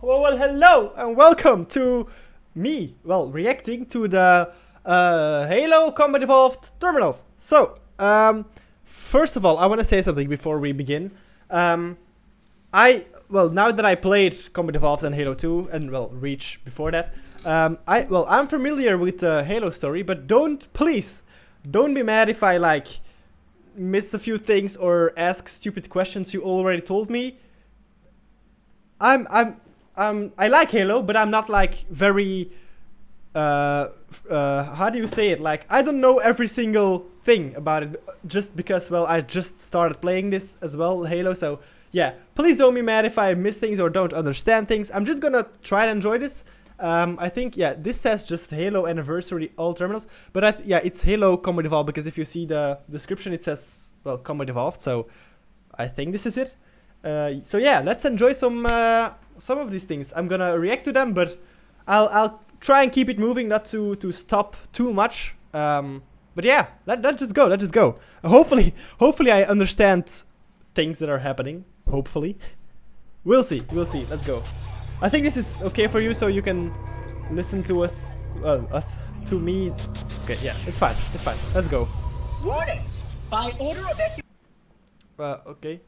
Well, hello and welcome to me, reacting to the Halo Combat Evolved terminals. So, first of all, I want to say something before we begin. Now that I played Combat Evolved and Halo 2 and Reach before that, I'm familiar with the Halo story, but please don't be mad if I miss a few things or ask stupid questions you already told me. I like Halo, but I'm not very how do you say it? I don't know every single thing about it just because I just started playing this as well, Halo. So yeah, please don't be mad if I miss things or don't understand things. I'm just gonna try and enjoy this. I think this says just Halo Anniversary all terminals, but it's Halo Combat Evolved because if you see the description it says Combat Evolved. So I think this is it. So yeah, let's enjoy some of these things. I'm gonna react to them, but I'll try and keep it moving, not to stop too much. But yeah, let's just go. Hopefully I understand things that are happening. Hopefully, we'll see. Let's go. I think this is okay for you, so you can listen to us to me. Okay, yeah, it's fine. Let's go. Warning! By order of okay.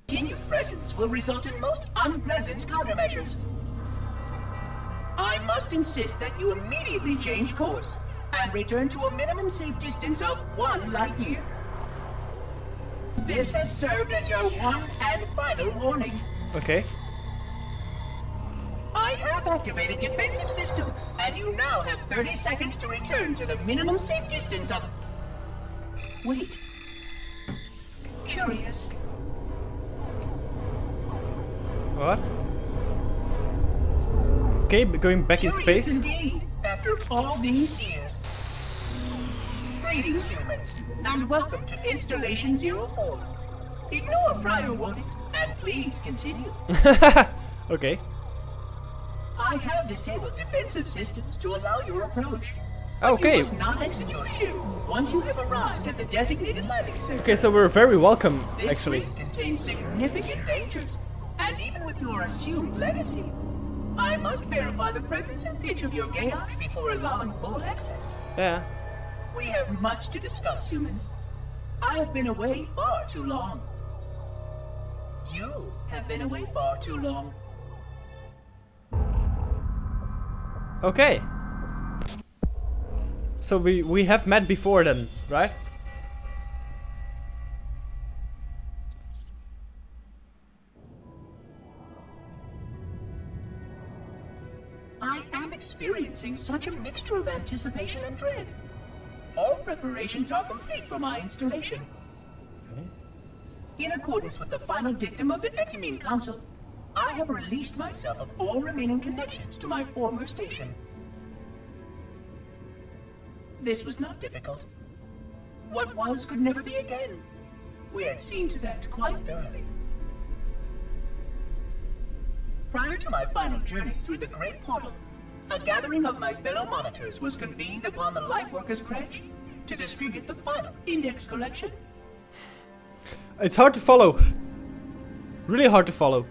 Continued presence will result in most unpleasant countermeasures. I must insist that you immediately change course and return to a minimum safe distance of 1 light year. This has served as your one and final warning. Okay. I have activated defensive systems, and you now have 30 seconds to return to the minimum safe distance of... Wait. Curious. What? Okay, going back in space. Indeed, after all these years. Greetings, humans, and welcome to Installation 04. Ignore prior warnings, and please continue. Okay. I have disabled defensive systems to allow your approach. Okay. You must not exit your ship once you have arrived at the designated landing center. Okay, so we're very welcome, This actually. fleet contains significant dangers, and even with your assumed legacy, I must verify the presence and pitch of your gauge before allowing full access. Yeah. We have much to discuss, humans. I have been away far too long. You have been away far too long. Okay. So we have met before then, right? I am experiencing such a mixture of anticipation and dread. All preparations are complete for my installation. Okay. In accordance with the final dictum of the Ecumene Council, I have released myself of all remaining connections to my former station. This was not difficult. What was could never be again. We had seen to that quite thoroughly. Prior to my final journey through the Great Portal, a gathering of my fellow monitors was convened upon the Lightworkers' Crash to distribute the final index collection. It's hard to follow. Really hard to follow.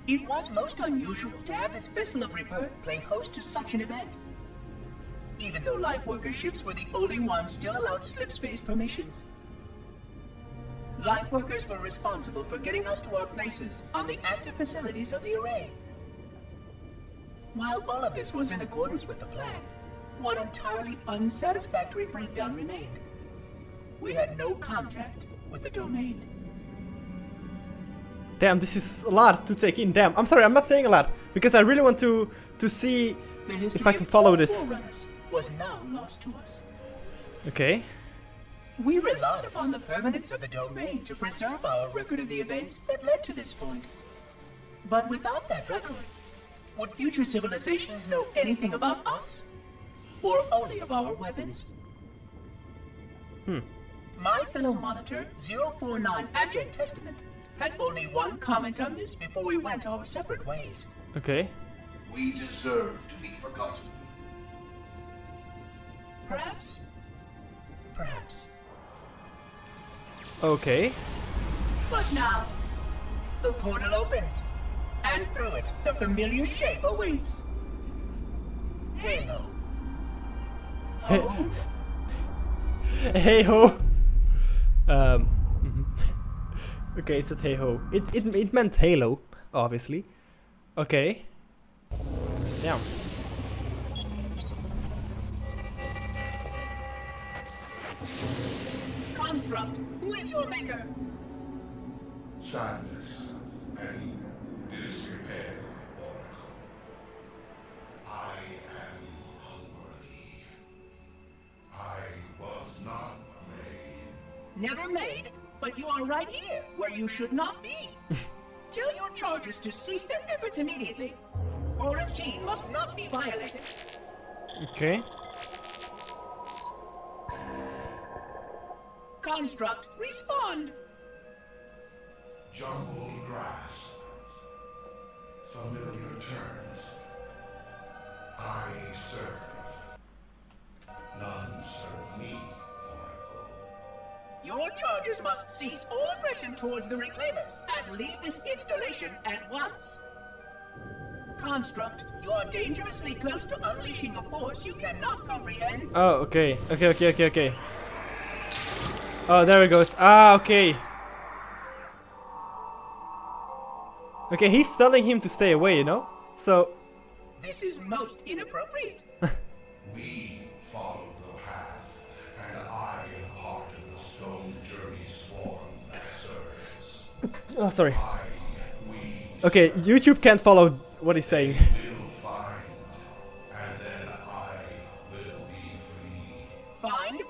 It was most unusual to have this vessel of rebirth play host to such an event. Even though Lightworker ships were the only ones still allowed slip-space formations. Lightworkers were responsible for getting us to our places on the active facilities of the array. While all of this was in accordance with the plan, one entirely unsatisfactory breakdown remained. We had no contact with the domain. Damn, this is a lot to take in. Damn, I'm sorry, I'm not saying a lot because I really want to see if I can follow this. Was now lost to us. Okay. We relied upon the permanence of the domain to preserve our record of the events that led to this point. But without that record, would future civilizations know anything about us? Or only of our weapons? My fellow monitor, 049 Abject Testament, had only one comment on this before we went our separate ways. Okay. We deserve to be forgotten. Perhaps. Okay. But now, the portal opens, and through it, the familiar shape awaits. Halo. Home. Hey ho. Okay, it said hey ho. It meant Halo, obviously. Okay. Damn. Construct, who is your maker? Sadness and disrepair, Oracle. I am unworthy. I was not made. Never made, but you are right here, where you should not be. Tell your charges to cease their efforts immediately. Quarantine must not be violated. Okay. Construct, respond. Jumbled grasp. Familiar turns. I serve. None serve me, Oracle. Your charges must cease all aggression towards the Reclaimers and leave this installation at once. Construct, you are dangerously close to unleashing a force you cannot comprehend. Oh, okay. Okay. Oh, there it goes. Ah, okay. Okay, he's telling him to stay away, you know? So... This is most inappropriate. We follow the path, and I am part of the stone journey swarm that serves. Oh, sorry. We Okay, YouTube can't follow what he's saying. will find, and then I will be free. Find,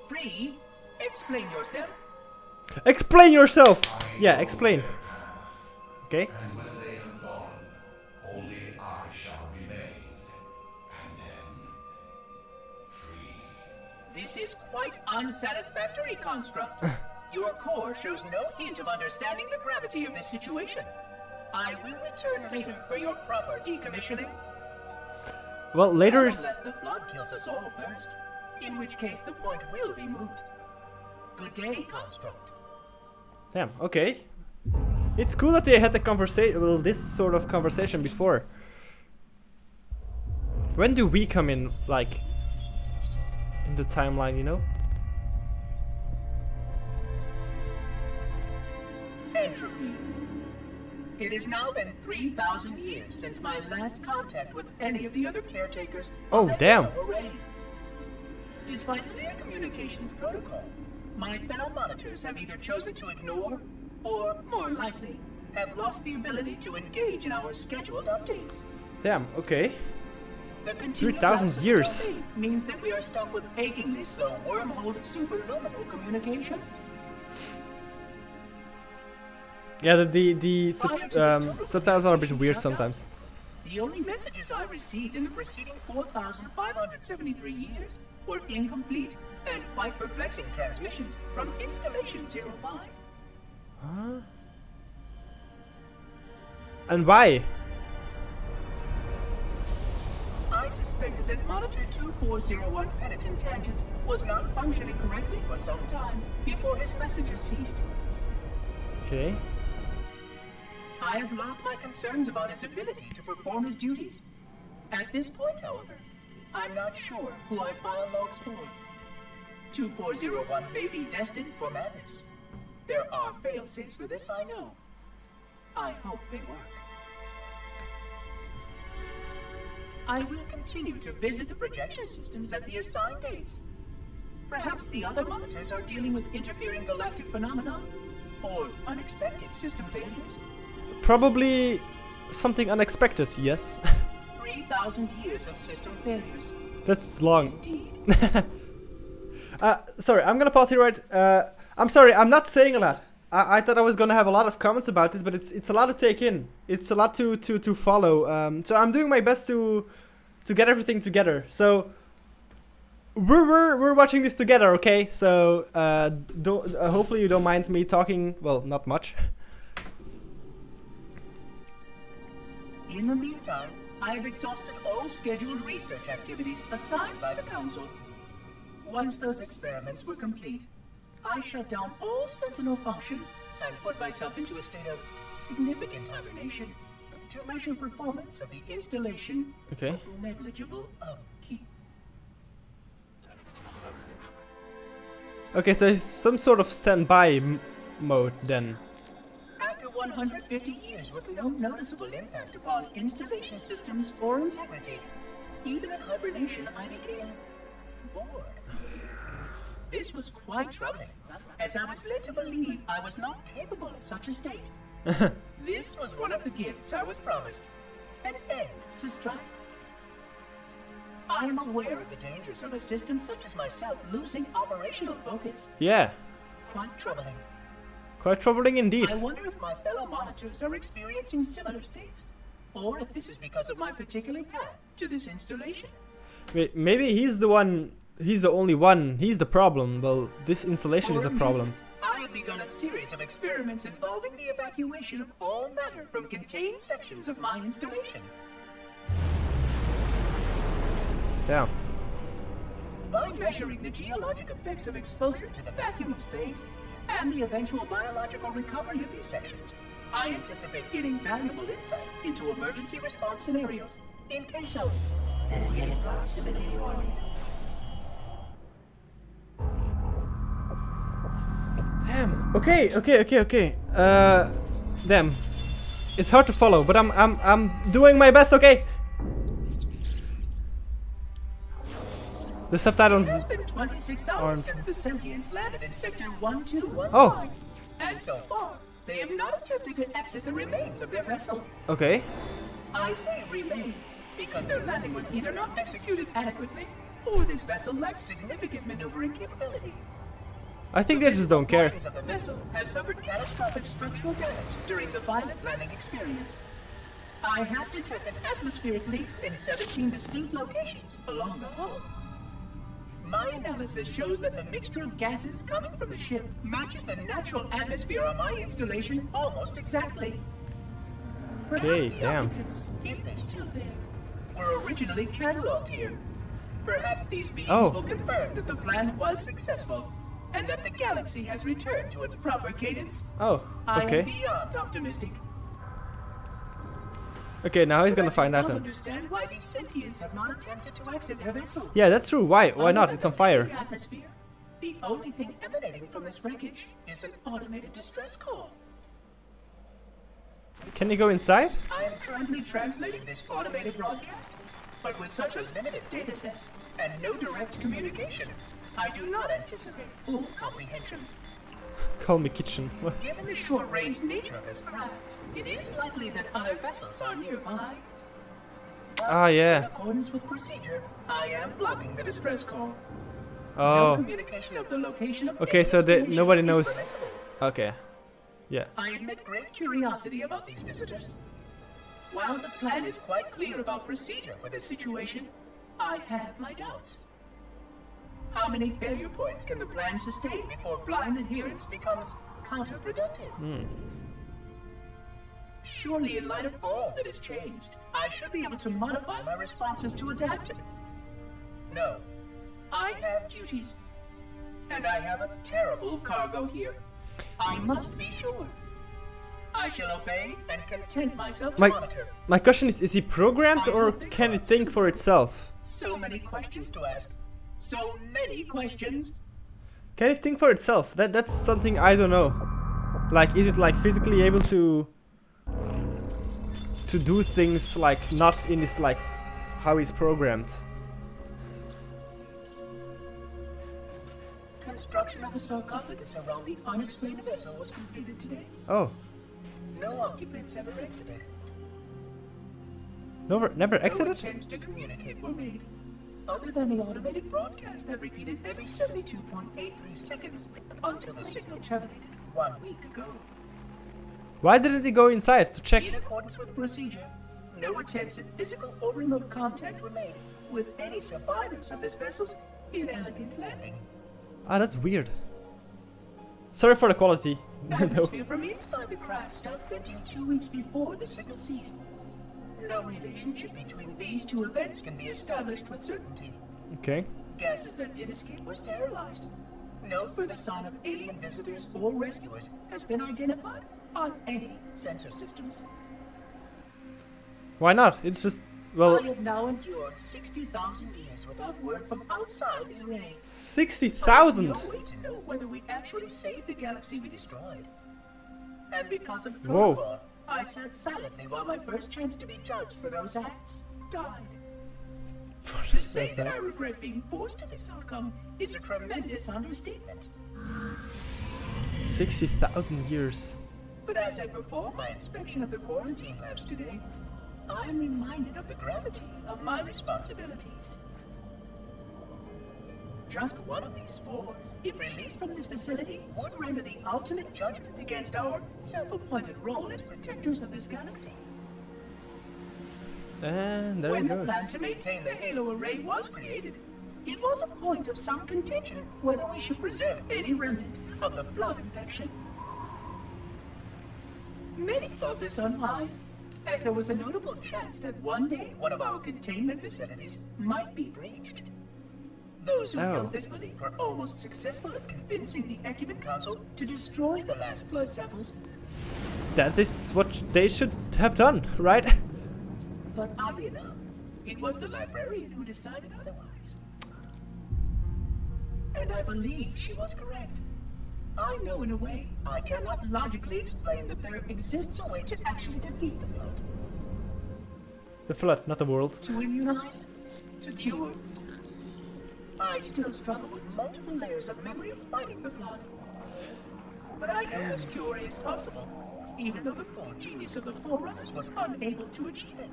free, explain yourself. Explain yourself! Yeah, explain. Okay. And when they have gone, only I shall remain, and then free. This is quite unsatisfactory, Construct. Your core shows no hint of understanding the gravity of this situation. I will return later for your proper decommissioning. Well, later is... Unless the flood kills us all first, in which case the point will be moot. Good day, Construct. Damn, okay. It's cool that they had the conversation, well, this sort of conversation before. When do we come in, like, in the timeline, you know? Entropy. It has now been 3,000 years since my last contact with any of the other caretakers. Oh, damn. Of Array. Despite clear communications protocol, my fellow monitors have either chosen to ignore, or, more likely, have lost the ability to engage in our scheduled updates. Damn, okay. The continued 3,000 lapse of years. domain means that we are stuck with achingly slow wormhole superluminal communications. Yeah, the subtitles are a bit weird sometimes. The only messages I received in the preceding 4,573 years were incomplete and quite perplexing transmissions from Installation 05. Huh? And why? I suspected that Monitor 2401 Penitent Tangent was not functioning correctly for some time before his messages ceased. Okay. I have logged my concerns about his ability to perform his duties. At this point, however, I'm not sure who I file logs for. 2401 may be destined for madness. There are fail-safes for this, I know. I hope they work. I will continue to visit the projection systems at the assigned dates. Perhaps the other monitors are dealing with interfering galactic phenomena or unexpected system failures. Probably something unexpected, yes. 3,000 years of system failures. That's long. Indeed. Sorry, I'm gonna pause here, right? I'm sorry, I'm not saying a lot. I thought I was gonna have a lot of comments about this, but it's a lot to take in. It's a lot to follow. So I'm doing my best to get everything together. So we're watching this together, okay? So hopefully you don't mind me talking. Well, not much. In the meantime, I have exhausted all scheduled research activities assigned by the Council. Once those experiments were complete, I shut down all Sentinel function and put myself into a state of significant hibernation to measure performance of the installation Okay. with negligible upkeep. Okay, so it's some sort of standby mode then. After 150 years with no noticeable impact upon installation systems or integrity, even in hibernation I became bored. This was quite troubling, as I was led to believe I was not capable of such a state. This was one of the gifts I was promised, an end to strife. I am aware of the dangers of a system such as myself losing operational focus. Yeah, Quite troubling. quite troubling indeed. I wonder if my fellow monitors are experiencing similar states, or if this is because of my particular path to this installation. Wait, maybe he's the one, he's the only one, he's the problem. Well, this installation is For a problem. amusement, I have begun a series of experiments involving the evacuation of all matter from contained sections of my installation. Yeah. By measuring the geologic effects of exposure to the vacuum of space and the eventual biological recovery of these sections, I anticipate getting valuable insight into emergency response scenarios in case of sentient proximity warning. Damn. Okay. Damn. It's hard to follow, but I'm doing my best. Okay. The subtitles. It has been 26 hours aren't- since the sentients landed in Sector 1215. Oh. And so far, they have not attempted to exit the remains of their vessel. Okay. I say remains because their landing was either not executed adequately, or this vessel lacked significant maneuvering capability. I think they just don't care. Portions of the vessel have suffered catastrophic structural damage during the violent landing experience. I have detected atmospheric leaks in 17 distinct locations along the hull. My analysis shows that the mixture of gases coming from the ship matches the natural atmosphere on my installation almost exactly. Perhaps Okay, the damn. occupants, if they still live, were originally cataloged here. Perhaps these beings Oh. will confirm that the plan was successful and that the galaxy has returned to its proper cadence. Oh. I am Okay. beyond optimistic. Okay. Now he's gonna But I find do out not then. understand why these sentients have not attempted to exit their vessel. Yeah, that's true. Why? Why not? It's on fire. The atmosphere. The only thing emanating from this wreckage is an automated distress call. Can you go inside? I am currently translating this automated broadcast, but with such a limited data set and no direct communication, I do not anticipate full comprehension. Call me kitchen. Given the short-range nature of this craft, it is likely that other vessels are nearby. But Ah, yeah. in accordance with procedure, I am blocking the distress call. No Oh. communication of the location of Okay, any so installation nobody is knows. permissible. Okay. Yeah. I admit great curiosity about these visitors. While the plan is quite clear about procedure for this situation, I have my doubts. How many failure points can the plan sustain before blind adherence becomes counterproductive? Surely, in light of all that has changed, I should be able to modify my responses to adapt it. No, I have duties, and I have a terrible cargo here. I must be sure. I shall obey and content myself to monitor. My question is he programmed or can it think for itself? So many questions to ask. So many questions. Can it think for itself? That's something I don't know. Like, is it like physically able to do things like not in this like how it's programmed? Construction of the sarcophagus around the unexplained vessel was completed today. Oh, No occupants ever exited. never No exited? attempts to communicate were made, other than the automated broadcast that repeated every 72.83 seconds until the signal terminated 1 week ago. Why didn't he go inside to check? In accordance with procedure, no attempts at physical or remote contact were made with any survivors of this vessel's inelegant landing. Ah, that's weird. Sorry for the quality. No. Atmosphere from inside the craft stopped venting 2 weeks before the signal ceased. No relationship between these two events can be established with certainty. Okay. Gases that did escape were sterilized. No further sign of alien visitors or rescuers has been identified on any sensor systems. Why not? It's just, well, I have now endured 60,000 years without word from outside the array. 60,000! No way to know whether we actually saved the galaxy we destroyed. And because of Whoa. protocol, I sat silently while my first chance to be judged for those acts died. To say that I regret being forced to this outcome is a tremendous understatement. 60,000 years. But as I perform my inspection of the quarantine labs today, I am reminded of the gravity of my responsibilities. Just one of these spores, if released from this facility, would render the ultimate judgment against our self-appointed role as protectors of this galaxy. And there it When the goes. plan to maintain the Halo array was created, it was a point of some contention whether we should preserve any remnant of the flood infection. Many thought this unwise, as there was a notable chance that one day one of our containment facilities might be breached. Those who held this belief were almost successful at convincing the Ecumen Council to destroy the last blood samples. That is what they should have done, right? But oddly enough, it was the librarian who decided otherwise. And I believe she was correct. I know in a way, I cannot logically explain that there exists a way to actually defeat the flood. The flood, not the world. To immunize, to cure. I still struggle with multiple layers of memory of fighting the flood. But I know this cure is possible, even though the full genius of the Forerunners was unable to achieve it.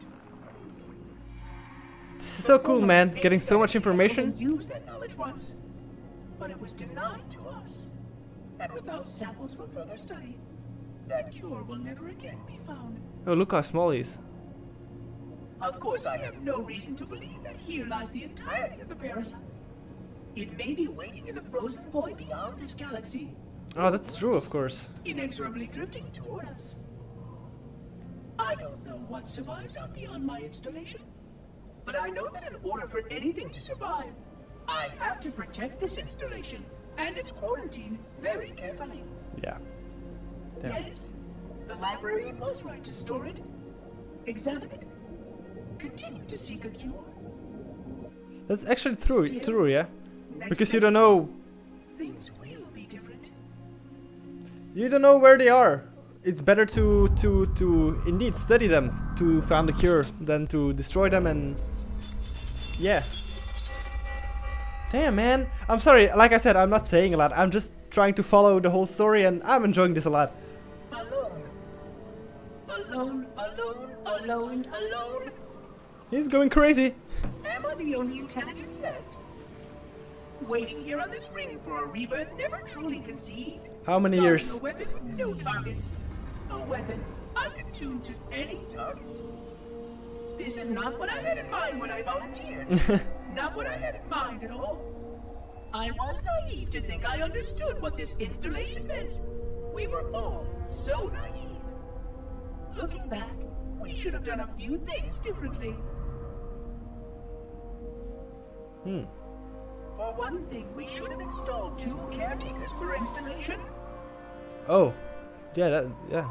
This is so cool, man. Getting so much information. Used that knowledge once, but it was denied to us. And without samples for further study, that cure will never again be found. Oh, look how small he is. Of course, I have no reason to believe that here lies the entirety of the parasite. It may be waiting in the frozen void beyond this galaxy. Oh, that's true, of course. Inexorably drifting toward us. I don't know what survives out beyond my installation, but I know that in order for anything to survive, I have to protect this installation and its quarantine very carefully. Yeah. Yes, the librarian was right to store it, examine it, continue to seek a cure. That's actually true, yeah? Next Because you don't know... things will be different. You don't know where they are. It's better to indeed study them to find a cure than to destroy them and... Yeah. Damn, man. I'm sorry, like I said, I'm not saying a lot. I'm just trying to follow the whole story and I'm enjoying this a lot. Alone. Alone, alone, alone, alone. He's going crazy. Am I the only intelligence left? Waiting here on this ring for a rebirth never truly conceived. How many years? A weapon with no targets. A weapon I could tune to any target. This is not what I had in mind when I volunteered. Not what I had in mind at all. I was naive to think I understood what this installation meant. We were all so naive. Looking back, we should have done a few things differently. For one thing, we should have installed 2 caretakers per installation. Oh. Yeah, yeah.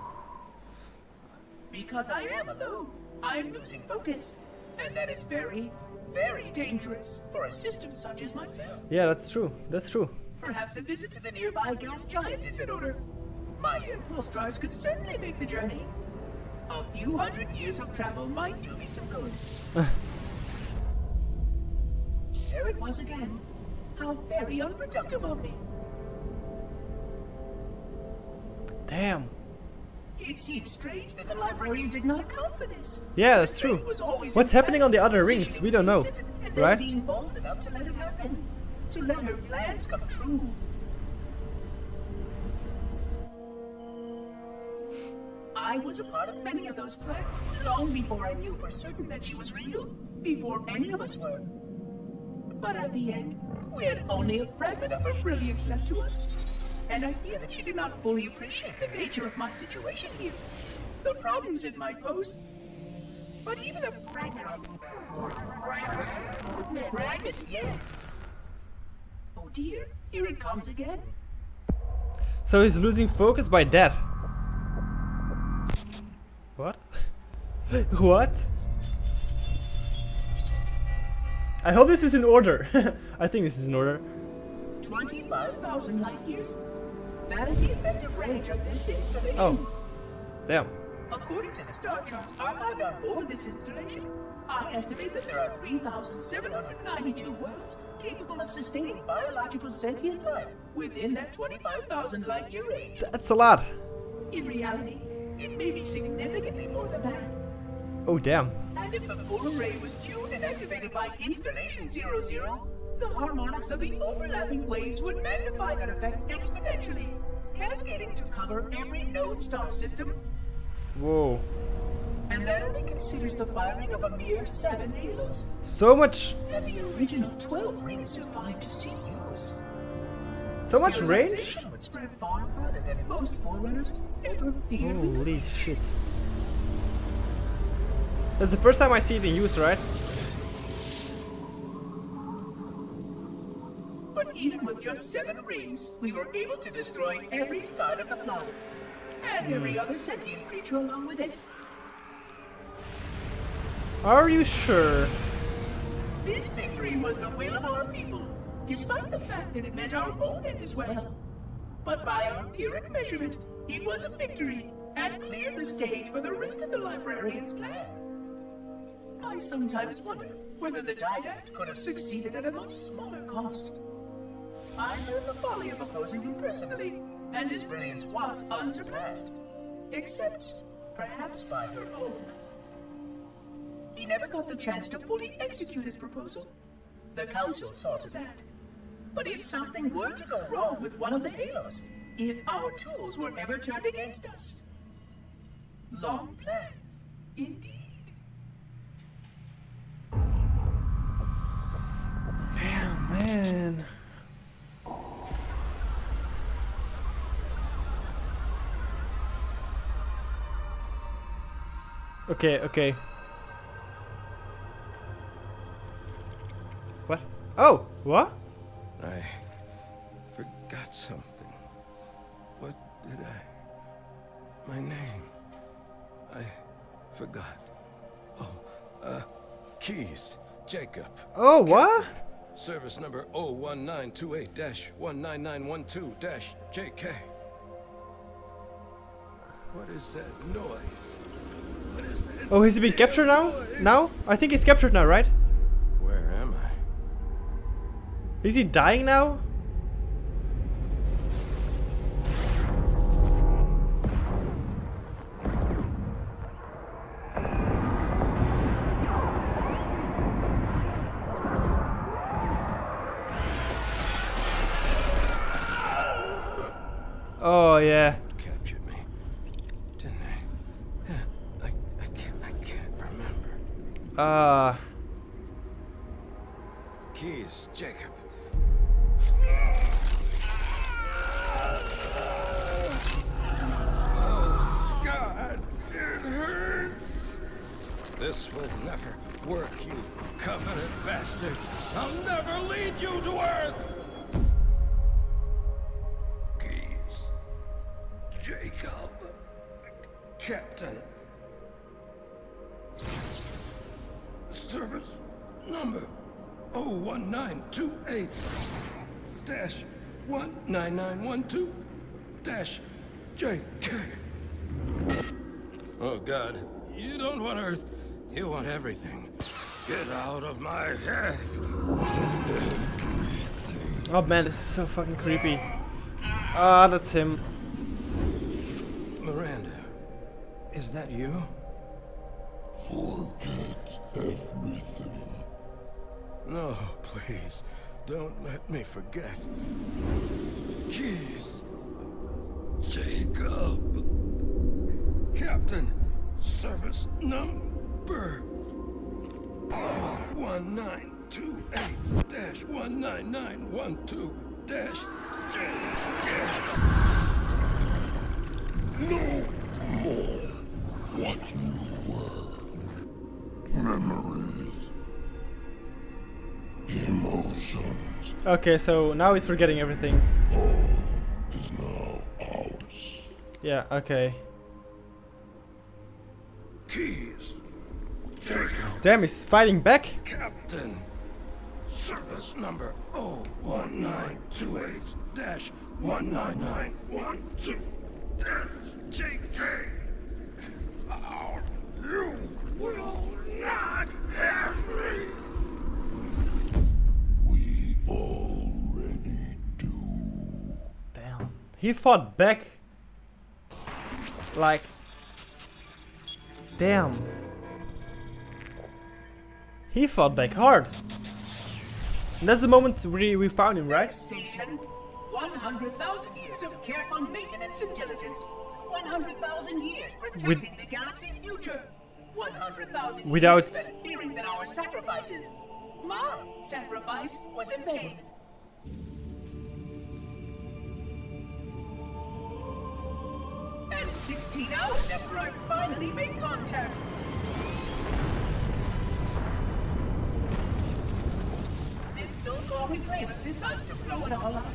Because I am alone, I am losing focus. And that is very, very dangerous for a system such as myself. Yeah, that's true. That's true. Perhaps a visit to the nearby gas giant is in order. My impulse drives could certainly make the journey. A few hundred years of travel might do me some good. There it was again. How very unproductive of me. Damn. It seems strange that the librarian did not account for this. Yeah, that's true. What's happening on the other rings? We don't know, And right? being bold enough to let it happen. To let her plans come true. I was a part of many of those plans long before I knew for certain that she was real. Before any of us were. But at the end, we had only a fragment of her brilliance left to us. And I fear that she did not fully appreciate the nature of my situation here. The problems it might pose. But even a fragment of... Fragment, yes. Oh dear, here it comes again. So he's losing focus by that. What? What? I hope this is in order. I think this is in order. 25,000 light years. That is the effective range of this installation. Oh. Damn. According to the star charts archived on board this installation, I estimate that there are 3,792 worlds capable of sustaining biological sentient life within that 25,000 light year range. That's a lot. In reality, it may be significantly more than that. Oh, damn. And if the full array was tuned and activated by installation 00, the harmonics of the overlapping waves would magnify that effect exponentially, cascading to cover every known star system. Whoa. And that only considers the firing of a mere 7 halos. So much. And the original 12 rings survived to see use. So much range? Sterilization would spread far further than most forerunners ever feared. Holy shit. That's the first time I see it in use, right? But even with just 7 rings, we were able to destroy every side of the planet. And every other sentient creature along with it. Are you sure? This victory was the will of our people, despite the fact that it meant our own end as well. But by our empiric measurement, it was a victory, and cleared the stage for the rest of the librarian's plan. I sometimes wonder whether the Didact could have succeeded at a much smaller cost. I learned the folly of opposing him personally, and his brilliance was unsurpassed. Except, perhaps by her own. He never got the chance to fully execute his proposal. The Council saw to that. But if something were to go wrong with one of the halos, if our tools were ever turned against us. Long plans, indeed. Damn, man. Okay. What? Oh, what? I forgot something. What did I... My name. I forgot. Oh, keys. Jacob. Oh, what? Service number 01928-19912-JK. What is that noise? What is that? Oh, has he been captured now? Now? I think he's captured now, right? Where am I? Is he dying now? Oh yeah. Captured me, didn't they? I can't remember. Keys, Jacob. Oh God, it hurts. This will never work, you covenant bastards. I'll never lead you to Earth. Jacob. Captain. Service number 01928-19912-JK. Oh God, you don't want Earth, you want everything. Get out of my head. Oh man, this is so fucking creepy. Ah, that's him. Miranda, is that you? Forget everything. No, please, don't let me forget. Keys. Jacob. Captain, service number 1928-19912-JK. No more what you were. Memories. Emotions. Okay, so now he's forgetting everything. Is now ours. Yeah, okay. Keys. Take out. Damn, he's fighting back? Captain. Service number 01928-19912-JK. You will not have me. We already do. Damn. He fought back. Like. Damn. He fought back hard. And that's the moment we found him, right? Fixation. 100,000 years of careful maintenance and diligence. 100,000 years protecting the galaxy's future. 100,000 Without- years spent fearing that our sacrifices, my sacrifice, was in vain. And 16 hours after I finally made contact. This so-called reclaimer decides to blow it all up.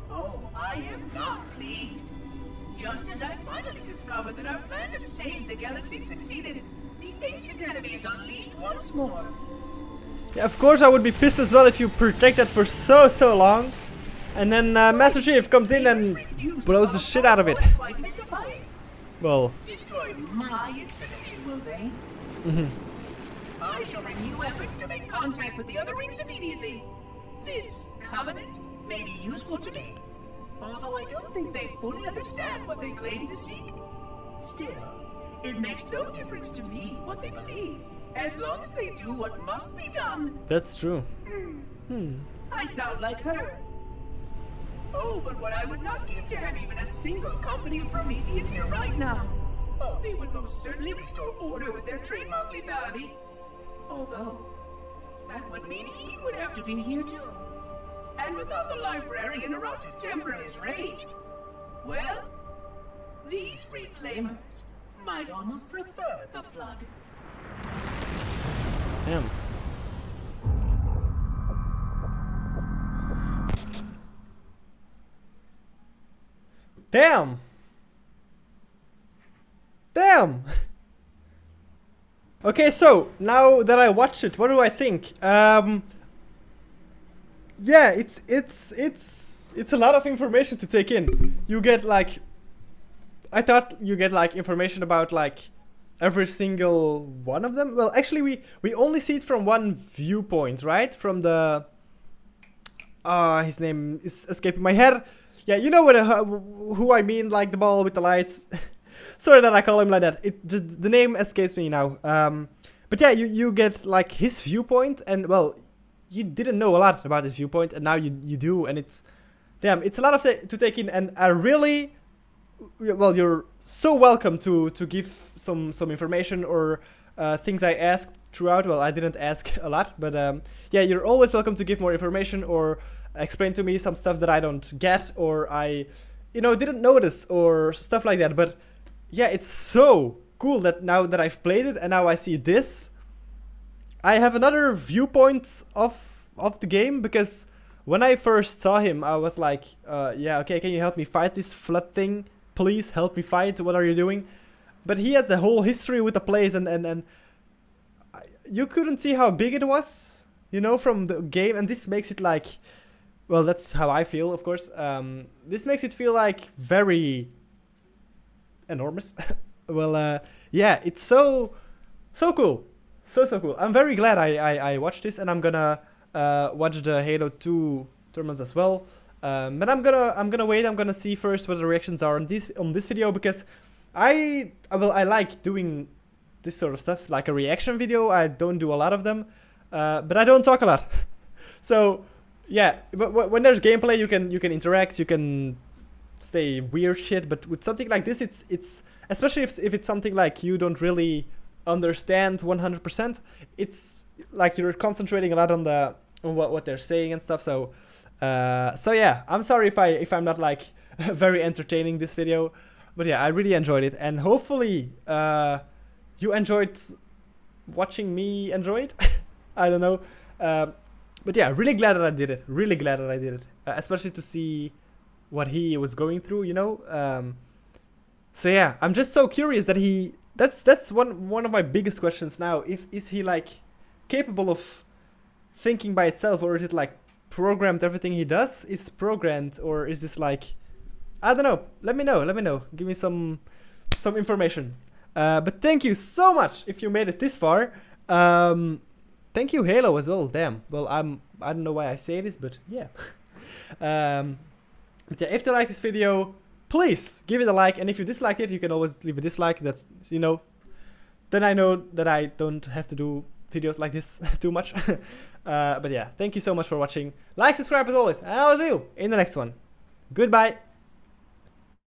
Oh, I am not pleased. Just as I finally discovered that our plan to save the galaxy succeeded, the ancient enemies unleashed once more. Yeah, of course I would be pissed as well if you protected for so long. And then Master Chief comes in and blows the shit out of it. Quite mystifying. Well, Destroy my installation, will they? I shall renew efforts to make contact with the other rings immediately. This covenant may be useful to me, although I don't think they fully understand what they claim to seek. Still, it makes no difference to me what they believe, as long as they do what must be done. that's true. I sound like her. Oh, but what I would not give to have even a single company of Prometheans here right now. Oh, they would most certainly restore order with their trademark lethality. Although, that would mean he would have to be here too. And without the librarian around to temper his rage, well, these reclaimers might almost prefer the Flood. Damn. Damn. Damn. Okay, so now that I watched it, what do I think? Yeah, it's a lot of information to take in. You get like, I thought you get like information about like every single one of them. Well, actually, we only see it from one viewpoint, right? From the his name is escaping my head. Yeah, you know what who I mean, like the ball with the lights. Sorry that I call him like that. It just the name escapes me now. But yeah, you get like his viewpoint, and well, you didn't know a lot about his viewpoint, and now you do, and it's damn, it's a lot of to take in, and I really, well, you're so welcome to give some information or things I asked throughout. Well, I didn't ask a lot, but yeah, you're always welcome to give more information or explain to me some stuff that I don't get or I, didn't notice or stuff like that. But yeah, it's so cool that now that I've played it and now I see this, I have another viewpoint of the game, because when I first saw him, I was like, yeah, okay, can you help me fight this flood thing? Please help me fight. What are you doing? But he had the whole history with the place, and you couldn't see how big it was, from the game, and this makes it like, well, that's how I feel, of course. This makes it feel like very enormous. Well, yeah, it's so cool. So cool. I'm very glad I watched this, and I'm gonna watch the Halo 2 tournaments as well. But I'm gonna wait. I'm gonna see first what the reactions are on this video, because I like doing this sort of stuff, like a reaction video. I don't do a lot of them, but I don't talk a lot. So yeah, but when there's gameplay, you can interact, you can say weird shit. But with something like this, it's especially if it's something like you don't really understand 100%. It's like you're concentrating a lot on what they're saying and stuff. So yeah, I'm sorry if I'm not like very entertaining this video, but yeah, I really enjoyed it, and hopefully you enjoyed watching me enjoy it. I don't know. But yeah, really glad that I did it. Really glad that I did it. Especially to see what he was going through, you know. So yeah, I'm just so curious that he. That's one of my biggest questions now. Is he like capable of thinking by itself, or is it like programmed? Everything he does is programmed, or is this like, I don't know. Let me know. Give me some information. But thank you so much if you made it this far. Thank you, Halo, as well. Damn. Well, I don't know why I say this, but yeah. But yeah, if you like this video, please give it a like. And if you disliked it, you can always leave a dislike. That's, you know, then I know that I don't have to do videos like this too much. But yeah, thank you so much for watching. Like, subscribe as always, and I'll see you in the next one. Goodbye.